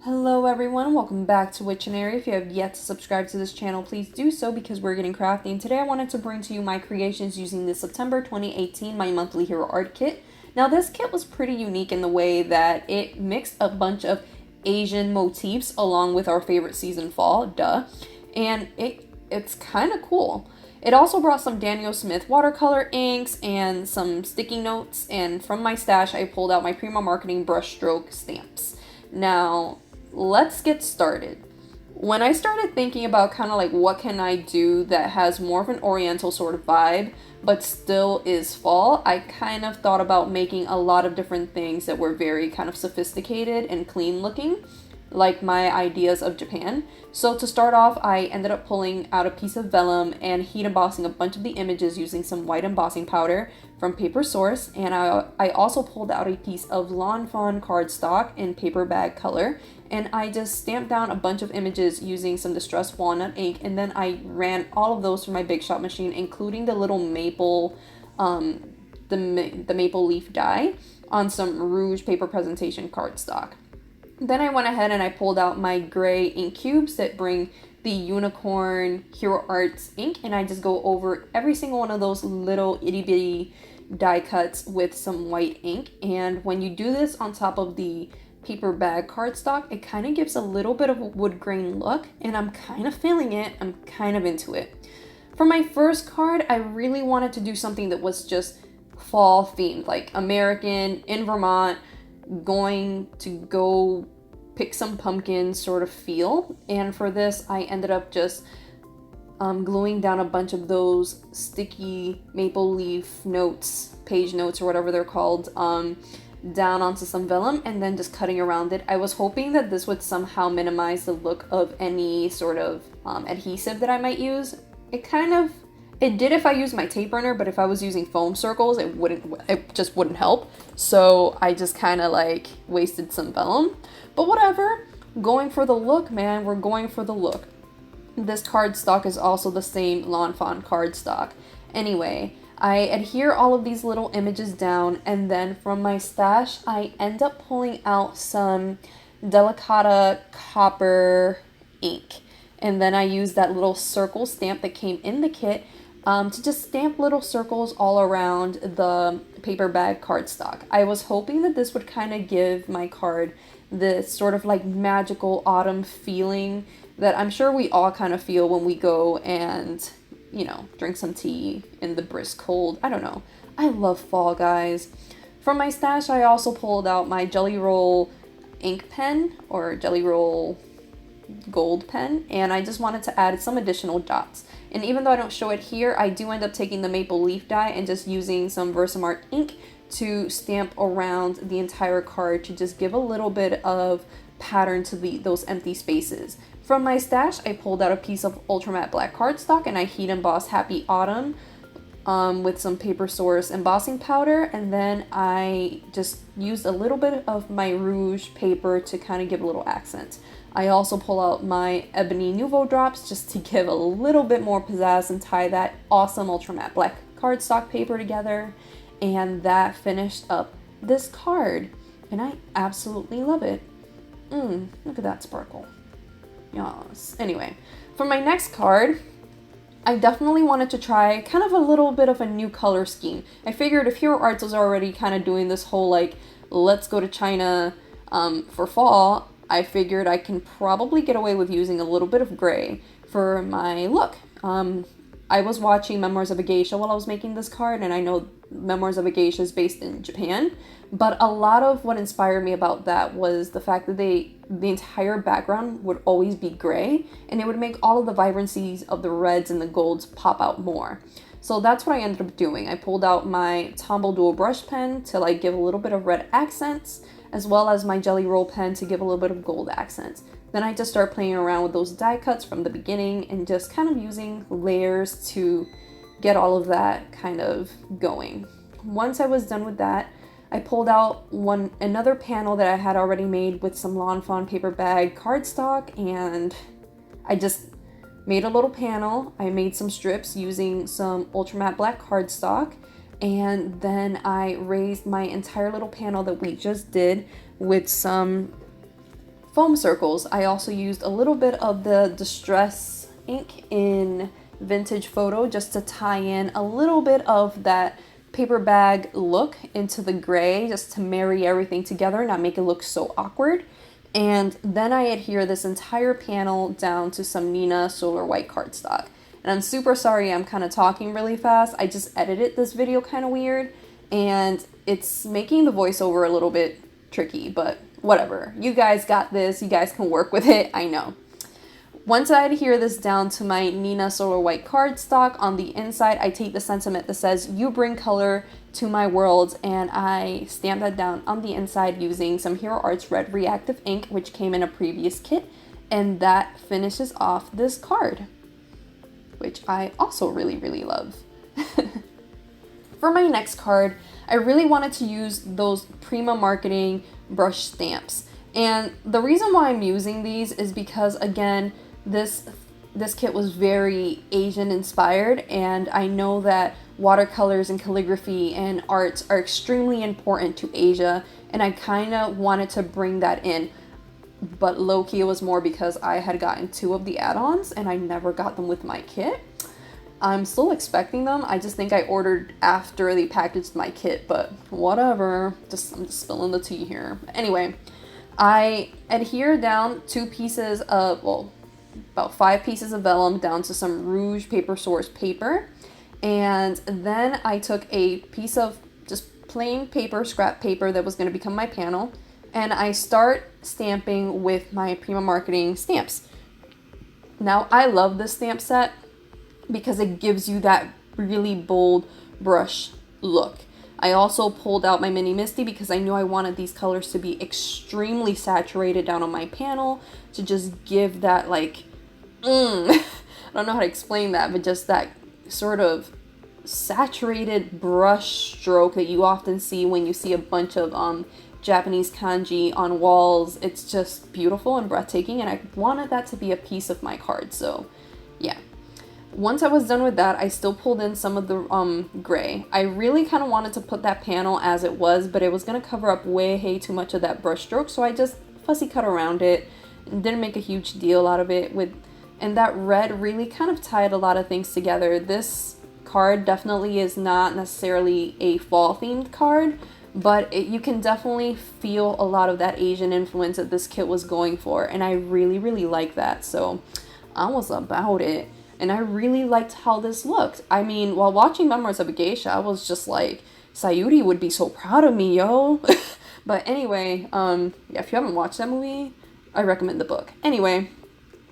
Hello everyone, welcome back to Witchtionery. If you have yet to subscribe to this channel, please do so because we're getting crafty. And today I wanted to bring to you my creations using the September 2018 My Monthly Hero Art Kit. Now this kit was pretty unique in the way that it mixed a bunch of Asian motifs along with our favorite season, fall, duh. And it's kind of cool. It also brought some Daniel Smith watercolor inks and some sticky notes, and from my stash I pulled out my Prima marketing brushstroke stamps. Now, let's get started. When I started thinking about kind of like what can I do that has more of an oriental sort of vibe but still is fall, I kind of thought about making a lot of different things that were very kind of sophisticated and clean looking, like my ideas of Japan. So to start off, I ended up pulling out a piece of vellum and heat embossing a bunch of the images using some white embossing powder from Paper Source, and I also pulled out a piece of Lawn Fawn cardstock in paper bag color, and I just stamped down a bunch of images using some distressed walnut ink, and then I ran all of those through my Big Shot machine, including the little maple, the maple leaf die on some Rouge paper presentation cardstock. Then I went ahead and I pulled out my gray ink cubes that bring the Unicorn Hero Arts ink, and I just go over every single one of those little itty bitty die cuts with some white ink. And when you do this on top of the paper bag cardstock, it kind of gives a little bit of a wood grain look, and I'm kind of feeling it. I'm kind of into it. For my first card, I really wanted to do something that was just fall themed, like American in Vermont, going to go pick some pumpkins sort of feel. And for this, I ended up just gluing down a bunch of those sticky maple leaf notes, page notes or whatever they're called, down onto some vellum and then just cutting around it. I was hoping that this would somehow minimize the look of any sort of adhesive that I might use. It did if I used my tape runner, but if I was using foam circles, it just wouldn't help. So I just kind of like wasted some vellum, but whatever. Going for the look, man, we're going for the look. This cardstock is also the same Lawn Fawn cardstock. Anyway, I adhere all of these little images down, and then from my stash, I end up pulling out some Delicata copper ink. And then I use that little circle stamp that came in the kit to just stamp little circles all around the paper bag cardstock. I was hoping that this would kind of give my card this sort of like magical autumn feeling that I'm sure we all kind of feel when we go and, you know, drink some tea in the brisk cold. I don't know. I love fall, guys. From my stash, I also pulled out my Jelly Roll ink pen, or Jelly Roll gold pen, and I just wanted to add some additional dots. And even though I don't show it here, I do end up taking the maple leaf die and just using some Versacolor ink to stamp around the entire card to just give a little bit of pattern to those empty spaces. From my stash, I pulled out a piece of ultra matte black cardstock and I heat embossed Happy Autumn with some Paper Source embossing powder, and then I just used a little bit of my Rouge paper to kind of give a little accent. I also pull out my Ebony Nuvo drops just to give a little bit more pizzazz and tie that awesome ultra matte black cardstock paper together, and that finished up this card, and I absolutely love it. Look at that sparkle. Yes. Anyway, for my next card, I definitely wanted to try kind of a little bit of a new color scheme. I figured if Hero Arts was already kind of doing this whole like, let's go to China for fall, I figured I can probably get away with using a little bit of gray for my look. I was watching Memoirs of a Geisha while I was making this card, and I know Memoirs of a Geisha is based in Japan, but a lot of what inspired me about that was the fact that the entire background would always be gray, and it would make all of the vibrancies of the reds and the golds pop out more. So that's what I ended up doing. I pulled out my Tombow dual brush pen to like give a little bit of red accents, as well as my Jelly Roll pen to give a little bit of gold accents. Then I just start playing around with those die cuts from the beginning and just kind of using layers to get all of that kind of going. Once I was done with that, I pulled out another panel that I had already made with some Lawn Fawn paper bag cardstock, and I just made a little panel. I made some strips using some ultra matte black cardstock, and then I raised my entire little panel that we just did with some foam circles. I also used a little bit of the Distress ink in Vintage Photo just to tie in a little bit of that paper bag look into the gray, just to marry everything together, not make it look so awkward. And then I adhere this entire panel down to some Nina Solar White cardstock. And I'm super sorry I'm kind of talking really fast. I just edited this video kind of weird, and it's making the voiceover a little bit tricky, but whatever. You guys got this. You guys can work with it. I know. Once I adhere this down to my Nina Solar White cardstock, on the inside, I take the sentiment that says, "You bring color to my world," and I stamp that down on the inside using some Hero Arts Red Reactive ink, which came in a previous kit, and that finishes off this card, which I also really, really love. For my next card, I really wanted to use those Prima marketing brush stamps. And the reason why I'm using these is because, again, this kit was very Asian inspired, and I know that watercolors and calligraphy and arts are extremely important to Asia, and I kind of wanted to bring that in. But low-key, it was more because I had gotten 2 of the add-ons and I never got them with my kit. I'm still expecting them. I just think I ordered after they packaged my kit, but whatever. I'm just spilling the tea here. Anyway, I adhere down 2 pieces of, well, about 5 pieces of vellum down to some Rouge Paper Source paper. And then I took a piece of just plain paper, scrap paper that was going to become my panel, and I start stamping with my Prima Marketing stamps. Now, I love this stamp set because it gives you that really bold brush look. I also pulled out my Mini Misty because I knew I wanted these colors to be extremely saturated down on my panel to just give that, like, I don't know how to explain that, but just that sort of saturated brush stroke that you often see when you see a bunch of Japanese kanji on walls. It's just beautiful and breathtaking, and I wanted that to be a piece of my card, so yeah. Once I was done with that, I still pulled in some of the gray. I really kind of wanted to put that panel as it was, but it was going to cover up way too much of that brush stroke, so I just fussy cut around it and didn't make a huge deal out of it. And that red really kind of tied a lot of things together. This card definitely is not necessarily a fall themed card, but you can definitely feel a lot of that Asian influence that this kit was going for, and I really like that, so I was about it. And I really liked how this looked. I mean, while watching Memoirs of a Geisha, I was just like, Sayuri would be so proud of me, yo. But anyway, yeah, if you haven't watched that movie, I recommend the book. Anyway,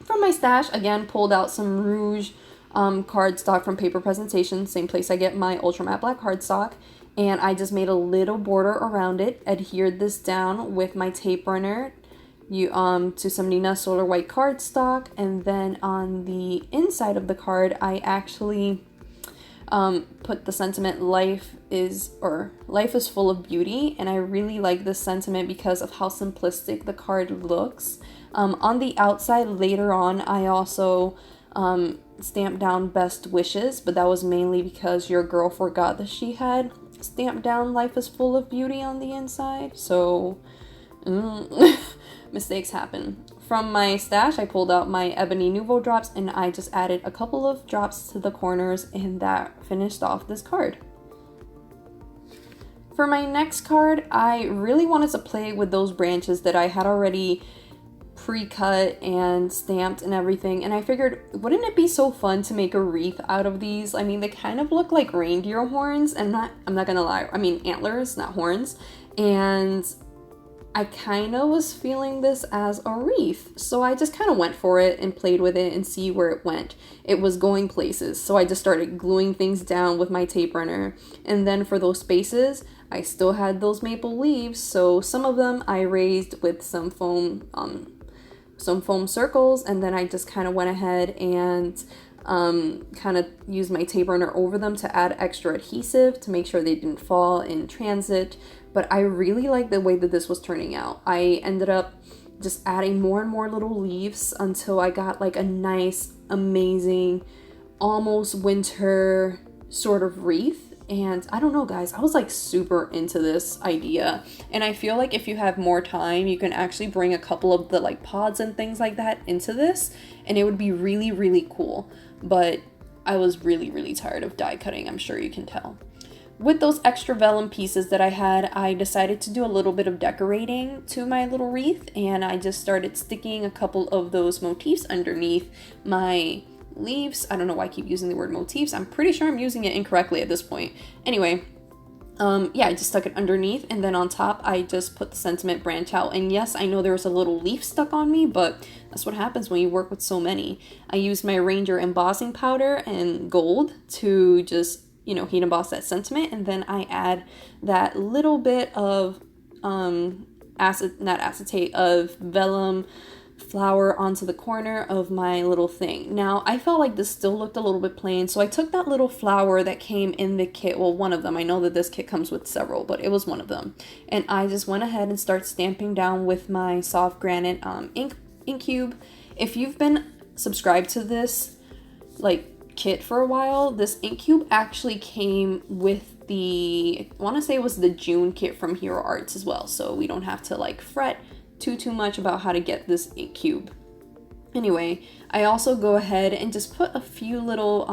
from my stash, again, pulled out some Rouge cardstock from Paper Presentation, same place I get my Ultra Matte Black cardstock. And I just made a little border around it, adhered this down with my tape runner to some Nina Solar White cardstock, and then on the inside of the card I actually put the sentiment life is full of beauty, and I really like this sentiment because of how simplistic the card looks. On the outside later on I also stamped down best wishes, but that was mainly because your girl forgot that she had stamped down life is full of beauty on the inside, so mistakes happen. From my stash, I pulled out my Ebony Nuvo drops, and I just added a couple of drops to the corners, and that finished off this card. For my next card, I really wanted to play with those branches that I had already pre-cut and stamped and everything, and I figured, wouldn't it be so fun to make a wreath out of these? I mean, they kind of look like reindeer horns, and I'm not gonna lie, I mean antlers, not horns, and I kind of was feeling this as a wreath, so I just kind of went for it and played with it and see where it went. It was going places, so I just started gluing things down with my tape runner. And then for those spaces, I still had those maple leaves, so some of them I raised with some foam circles, and then I just kind of went ahead and kind of used my tape runner over them to add extra adhesive to make sure they didn't fall in transit. But I really like the way that this was turning out. I ended up just adding more and more little leaves until I got like a nice, amazing, almost winter sort of wreath. And I don't know, guys, I was like super into this idea. And I feel like if you have more time, you can actually bring a couple of the like pods and things like that into this, and it would be really, really cool. But I was really, really tired of die cutting, I'm sure you can tell. With those extra vellum pieces that I had, I decided to do a little bit of decorating to my little wreath, and I just started sticking a couple of those motifs underneath my leaves. I don't know why I keep using the word motifs. I'm pretty sure I'm using it incorrectly at this point. Anyway, yeah, I just stuck it underneath, and then on top I just put the sentiment branch out. And yes, I know there was a little leaf stuck on me, but that's what happens when you work with so many. I used my Ranger embossing powder and gold to just, you know, heat emboss that sentiment, and then I add that little bit of vellum flower onto the corner of my little thing. Now, I felt like this still looked a little bit plain, so I took that little flower that came in the kit, well, one of them. I know that this kit comes with several, but it was one of them. And I just went ahead and started stamping down with my soft granite ink cube. If you've been subscribed to this like kit for a while, this ink cube actually came with the, I want to say it was the June kit from Hero Arts as well, so we don't have to like fret too much about how to get this ink cube. Anyway, I also go ahead and just put a few little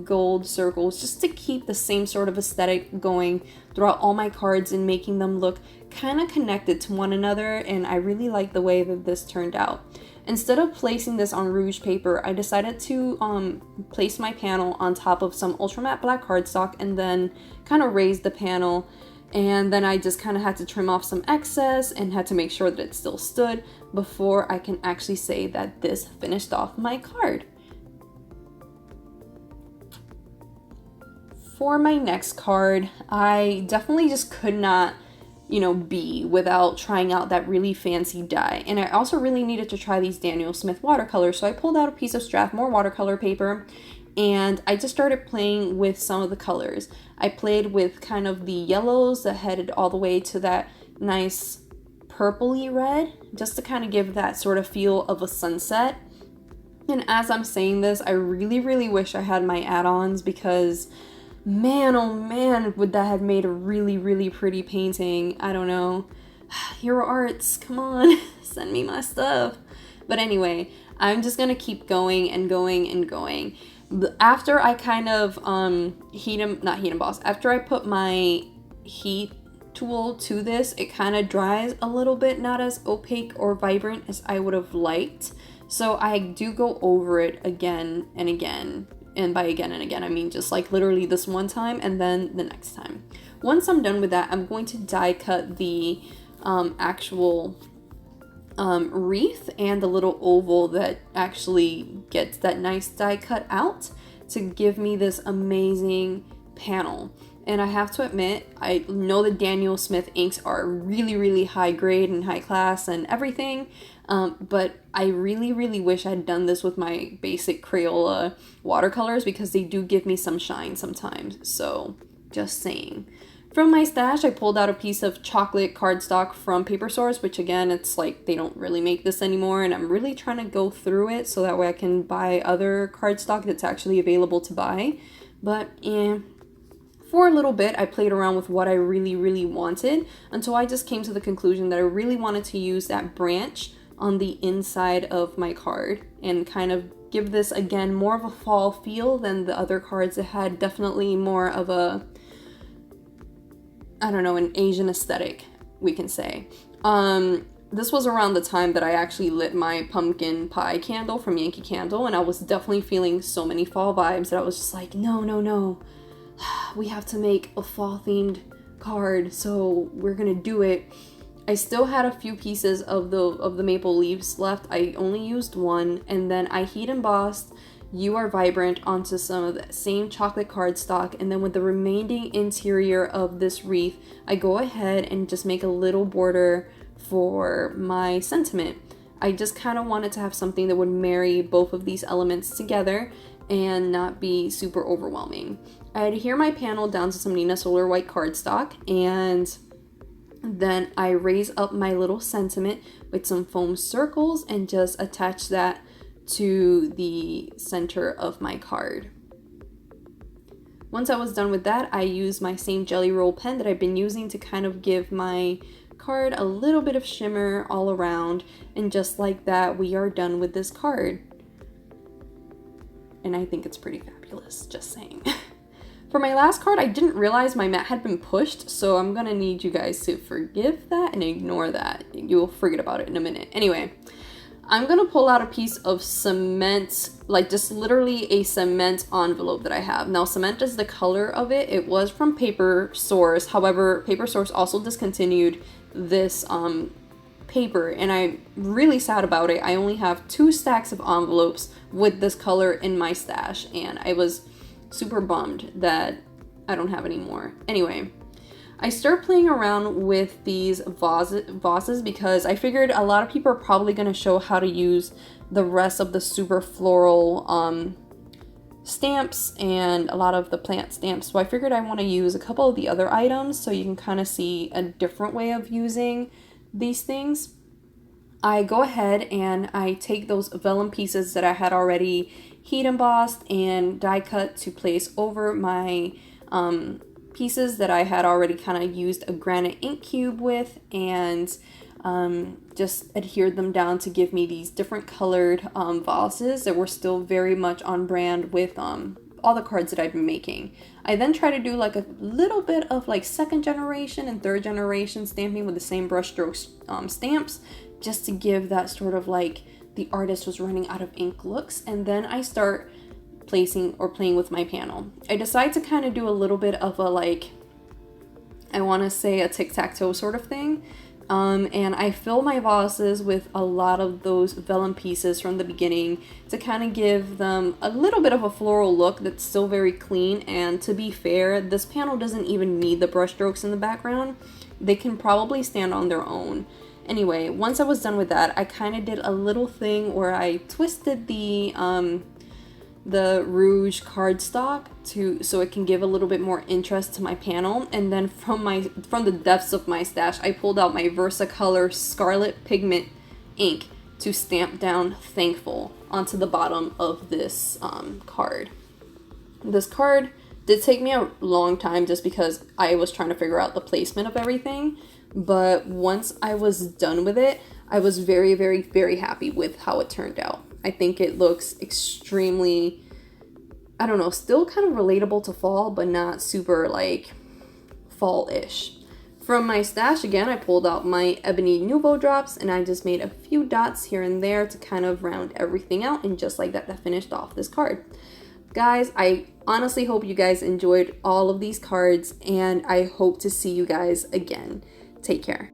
gold circles just to keep the same sort of aesthetic going throughout all my cards and making them look kind of connected to one another, and I really like the way that this turned out. Instead of placing this on Rouge paper, I decided to place my panel on top of some ultra matte black cardstock and then kind of raise the panel. And then I just kind of had to trim off some excess and had to make sure that it still stood before I can actually say that this finished off my card. For my next card, I definitely just could not, you know, be without trying out that really fancy die. And I also really needed to try these Daniel Smith watercolors. So I pulled out a piece of Strathmore watercolor paper and I just started playing with some of the colors. I played with kind of the yellows that headed all the way to that nice purpley red, just to kind of give that sort of feel of a sunset. And as I'm saying this, I really wish I had my add-ons, because man, oh man, would that have made a really pretty painting. I don't know. Hero Arts, come on, send me my stuff. But anyway, I'm just gonna keep going and going and going. After I kind of after I put my heat tool to this, it kind of dries a little bit, not as opaque or vibrant as I would have liked. So I do go over it again and again. And by again and again, I mean just like literally this one time and then the next time. Once I'm done with that, I'm going to die cut the actual wreath and the little oval that actually gets that nice die cut out to give me this amazing panel. And I have to admit, I know the Daniel Smith inks are really high grade and high class and everything, but I really wish I'd done this with my basic Crayola watercolors, because they do give me some shine sometimes. So just saying. From my stash, I pulled out a piece of chocolate cardstock from Paper Source, which again, it's like they don't really make this anymore, and I'm really trying to go through it so that way I can buy other cardstock that's actually available to buy. But for a little bit, I played around with what I really wanted until I just came to the conclusion that I really wanted to use that branch on the inside of my card and kind of give this, again, more of a fall feel than the other cards. It had definitely more of a, I don't know, an Asian aesthetic, we can say. This was around the time that I actually lit my pumpkin pie candle from Yankee Candle, and I was definitely feeling so many fall vibes that I was just like, no, we have to make a fall themed card, so we're gonna do it. I still had a few pieces of the maple leaves left. I only used one, and then I heat embossed You Are Vibrant onto some of the same chocolate cardstock, and then with the remaining interior of this wreath, I go ahead and just make a little border for my sentiment. I just kind of wanted to have something that would marry both of these elements together and not be super overwhelming. I adhere my panel down to some Nina Solar white cardstock, and then I raise up my little sentiment with some foam circles and just attach that to the center of my card. Once I was done with that, I used my same Jelly Roll pen that I've been using to kind of give my card a little bit of shimmer all around, and just like that, we are done with this card. And I think it's pretty fabulous, just saying. For my last card, I didn't realize my mat had been pushed, so I'm gonna need you guys to forgive that and ignore that. You'll forget about it in a minute. Anyway, I'm gonna pull out a piece of cement, like just literally a cement envelope that I have. Now, cement is the color of it. It was from Paper Source. However, Paper Source also discontinued this paper, and I'm really sad about it. I only have 2 stacks of envelopes with this color in my stash, and I was super bummed that I don't have any more. Anyway, I start playing around with these vases because I figured a lot of people are probably going to show how to use the rest of the super floral stamps and a lot of the plant stamps. So I figured I want to use a couple of the other items so you can kind of see a different way of using these things. I go ahead and I take those vellum pieces that I had already heat embossed and die cut to place over my pieces that I had already kind of used a granite ink cube with, and just adhered them down to give me these different colored vases that were still very much on brand with all the cards that I've been making. I then try to do like a little bit of like 2nd generation and 3rd generation stamping with the same brushstroke stamps, just to give that sort of like the artist was running out of ink looks. And then I start placing or playing with my panel. I decide to kind of do a little bit of a like, I want to say a tic-tac-toe sort of thing. And I fill my vases with a lot of those vellum pieces from the beginning to kind of give them a little bit of a floral look that's still very clean. And to be fair, this panel doesn't even need the brush strokes in the background. They can probably stand on their own. Anyway, once I was done with that, I kind of did a little thing where I twisted the Rouge cardstock so it can give a little bit more interest to my panel. And then from the depths of my stash, I pulled out my Versacolor Scarlet Pigment ink to stamp down Thankful onto the bottom of this card. This card did take me a long time just because I was trying to figure out the placement of everything. But once I was done with it, I was very, very, very happy with how it turned out. I think it looks extremely, I don't know, still kind of relatable to fall, but not super like fall-ish. From my stash, again, I pulled out my Ebony Nuvo drops and I just made a few dots here and there to kind of round everything out. And just like that, that finished off this card. Guys, I honestly hope you guys enjoyed all of these cards, and I hope to see you guys again. Take care.